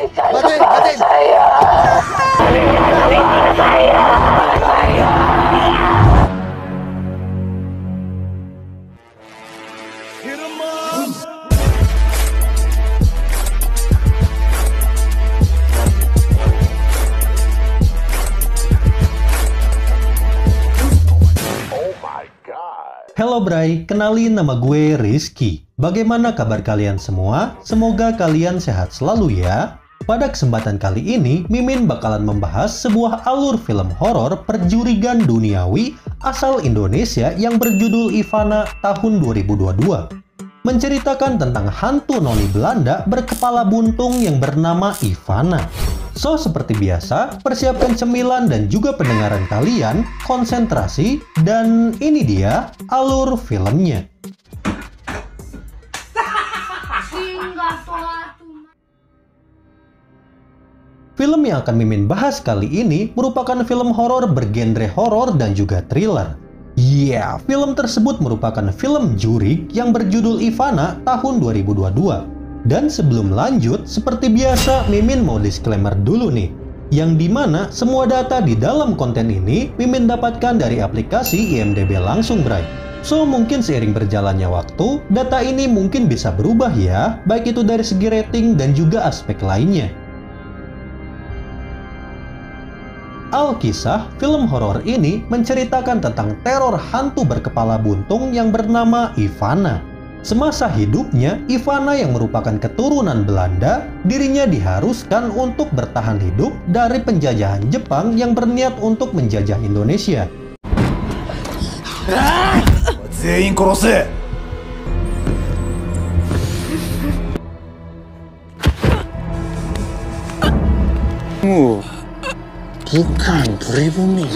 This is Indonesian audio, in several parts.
Batin, batin. Halo Bray, kenalin nama gue Rizky. Bagaimana kabar kalian semua? Semoga kalian sehat selalu ya. Pada kesempatan kali ini, Mimin bakalan membahas sebuah alur film horor perjurigan duniawi asal Indonesia yang berjudul Ivana tahun 2022. Menceritakan tentang hantu noni Belanda berkepala buntung yang bernama Ivana. So, seperti biasa, persiapkan cemilan dan juga pendengaran kalian, konsentrasi, dan ini dia alur filmnya. Film yang akan Mimin bahas kali ini merupakan film horor bergenre horor dan juga thriller. Ya, film tersebut merupakan film jurig yang berjudul Ivana tahun 2022. Dan sebelum lanjut, seperti biasa Mimin mau disclaimer dulu nih, yang dimana semua data di dalam konten ini Mimin dapatkan dari aplikasi IMDb langsung, Bray. So, mungkin seiring berjalannya waktu, data ini mungkin bisa berubah ya, baik itu dari segi rating dan juga aspek lainnya. Alkisah, film horor ini menceritakan tentang teror hantu berkepala buntung yang bernama Ivana. Semasa hidupnya, Ivana yang merupakan keturunan Belanda, dirinya diharuskan untuk bertahan hidup dari penjajahan Jepang yang berniat untuk menjajah Indonesia. Bukan pribumi.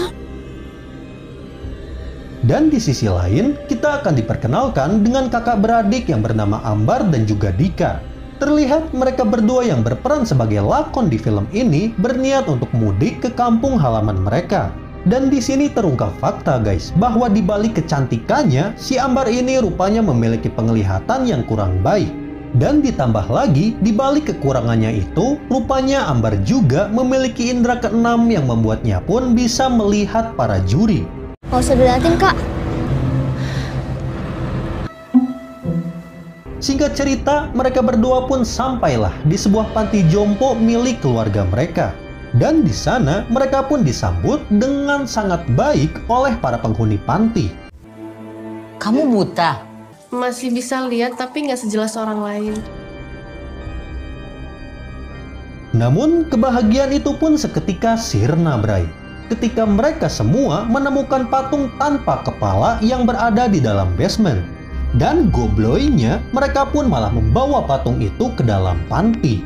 Dan di sisi lain, kita akan diperkenalkan dengan kakak beradik yang bernama Ambar dan juga Dika. Terlihat mereka berdua yang berperan sebagai lakon di film ini berniat untuk mudik ke kampung halaman mereka. Dan di sini terungkap fakta guys, bahwa di balik kecantikannya, si Ambar ini rupanya memiliki penglihatan yang kurang baik. Dan ditambah lagi, di balik kekurangannya itu, rupanya Ambar juga memiliki indera keenam yang membuatnya pun bisa melihat para juri. Nggak usah diliatin, Kak. Singkat cerita, mereka berdua pun sampailah di sebuah panti jompo milik keluarga mereka. Dan di sana, mereka pun disambut dengan sangat baik oleh para penghuni panti. Kamu buta? Masih bisa lihat, tapi nggak sejelas orang lain. Namun, kebahagiaan itu pun seketika sirna, Bray. Ketika mereka semua menemukan patung tanpa kepala yang berada di dalam basement. Dan gobloinya, mereka pun malah membawa patung itu ke dalam panti.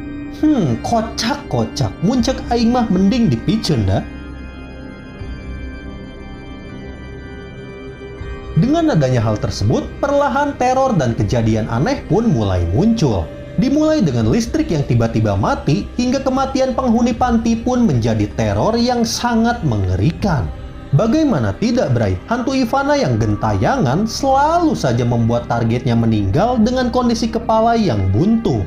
Kocak-kocak, muncak aing mah mending dipicen dah. Dengan adanya hal tersebut, perlahan teror dan kejadian aneh pun mulai muncul. Dimulai dengan listrik yang tiba-tiba mati, hingga kematian penghuni panti pun menjadi teror yang sangat mengerikan. Bagaimana tidak, Bray? Hantu Ivana yang gentayangan selalu saja membuat targetnya meninggal dengan kondisi kepala yang buntu.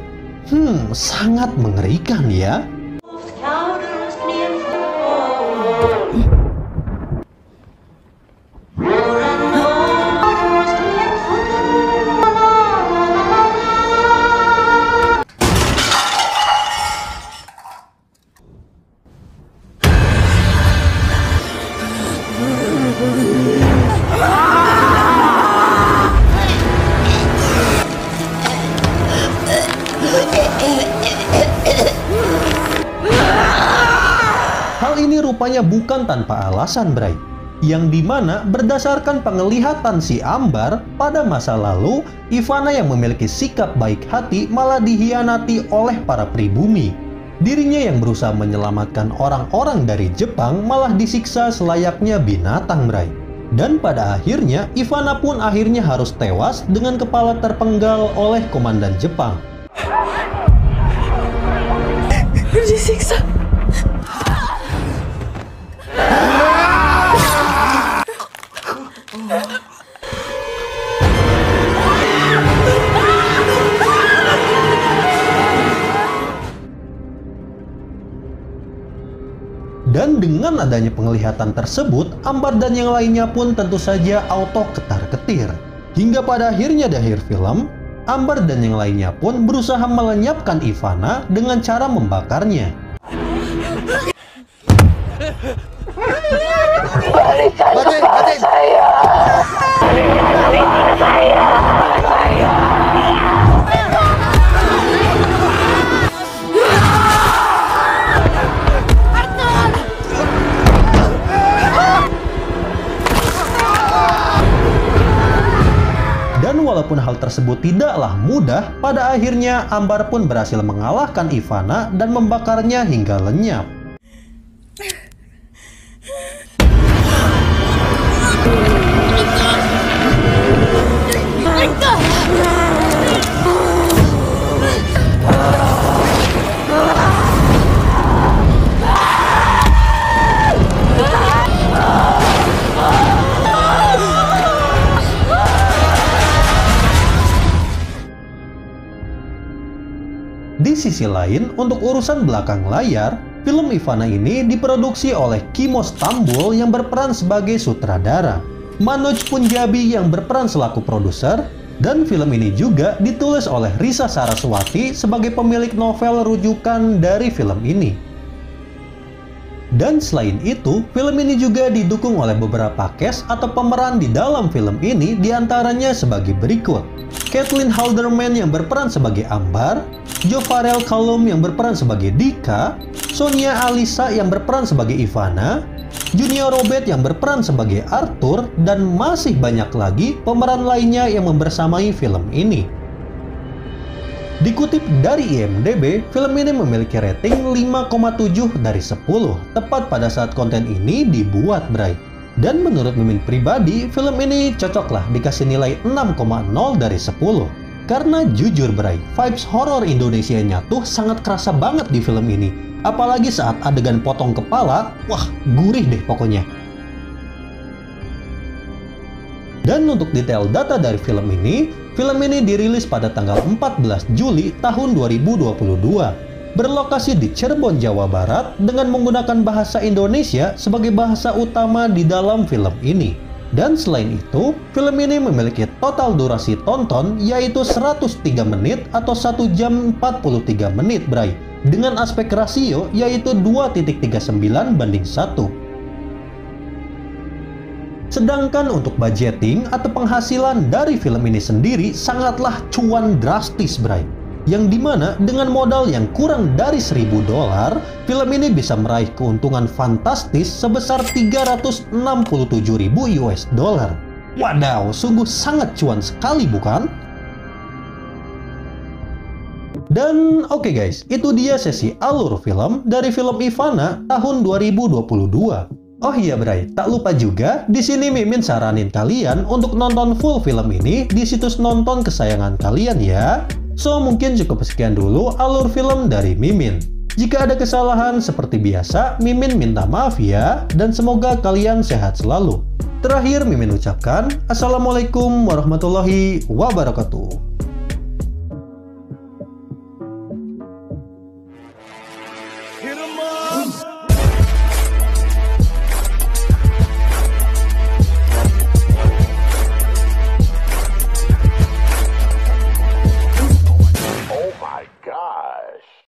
Sangat mengerikan ya. Hal ini rupanya bukan tanpa alasan, Bray. Yang dimana berdasarkan penglihatan si Ambar, pada masa lalu, Ivana yang memiliki sikap baik hati malah dihianati oleh para pribumi. Dirinya yang berusaha menyelamatkan orang-orang dari Jepang malah disiksa selayaknya binatang, Bray. Dan pada akhirnya, Ivana pun akhirnya harus tewas dengan kepala terpenggal oleh komandan Jepang. Disiksa. Dan dengan adanya penglihatan tersebut, Ambar dan yang lainnya pun tentu saja auto ketar-ketir. Hingga pada akhirnya di akhir film, Ambar dan yang lainnya pun berusaha melenyapkan Ivana dengan cara membakarnya. Batin. Dan walaupun hal tersebut tidaklah mudah, pada akhirnya Ambar pun berhasil mengalahkan Ivana dan membakarnya hingga lenyap. Di sisi lain, untuk urusan belakang layar, film Ivana ini diproduksi oleh Kimo Stambul yang berperan sebagai sutradara, Manoj Punjabi yang berperan selaku produser, dan film ini juga ditulis oleh Risa Saraswati sebagai pemilik novel rujukan dari film ini. Dan selain itu, film ini juga didukung oleh beberapa cast atau pemeran di dalam film ini, diantaranya sebagai berikut: Caitlin Halderman yang berperan sebagai Ambar, Jo Farrell Callum yang berperan sebagai Dika, Sonia Alisa yang berperan sebagai Ivana, Junior Robert yang berperan sebagai Arthur, dan masih banyak lagi pemeran lainnya yang membersamai film ini. Dikutip dari IMDb, film ini memiliki rating 5,7 dari 10, tepat pada saat konten ini dibuat, Bray. Dan menurut Mimin pribadi, film ini cocoklah dikasih nilai 6,0 dari 10. Karena jujur, Bray, vibes horor Indonesianya tuh sangat kerasa banget di film ini. Apalagi saat adegan potong kepala, wah gurih deh pokoknya. Dan untuk detail data dari film ini dirilis pada tanggal 14 Juli tahun 2022. Berlokasi di Cirebon, Jawa Barat dengan menggunakan bahasa Indonesia sebagai bahasa utama di dalam film ini. Dan selain itu, film ini memiliki total durasi tonton yaitu 103 menit atau 1 jam 43 menit, Bray. Dengan aspek rasio yaitu 2.39:1. Sedangkan untuk budgeting atau penghasilan dari film ini sendiri sangatlah cuan drastis, Bray. Yang dimana dengan modal yang kurang dari $1.000, film ini bisa meraih keuntungan fantastis sebesar $367.000. Wadaw, sungguh sangat cuan sekali, bukan? Dan oke guys, itu dia sesi alur film dari film Ivana tahun 2022. Oh iya Bray, tak lupa juga di sini Mimin saranin kalian untuk nonton full film ini di situs nonton kesayangan kalian ya. So mungkin cukup sekian dulu alur film dari Mimin. Jika ada kesalahan seperti biasa, Mimin minta maaf ya, dan semoga kalian sehat selalu. Terakhir Mimin ucapkan Assalamualaikum warahmatullahi wabarakatuh. God.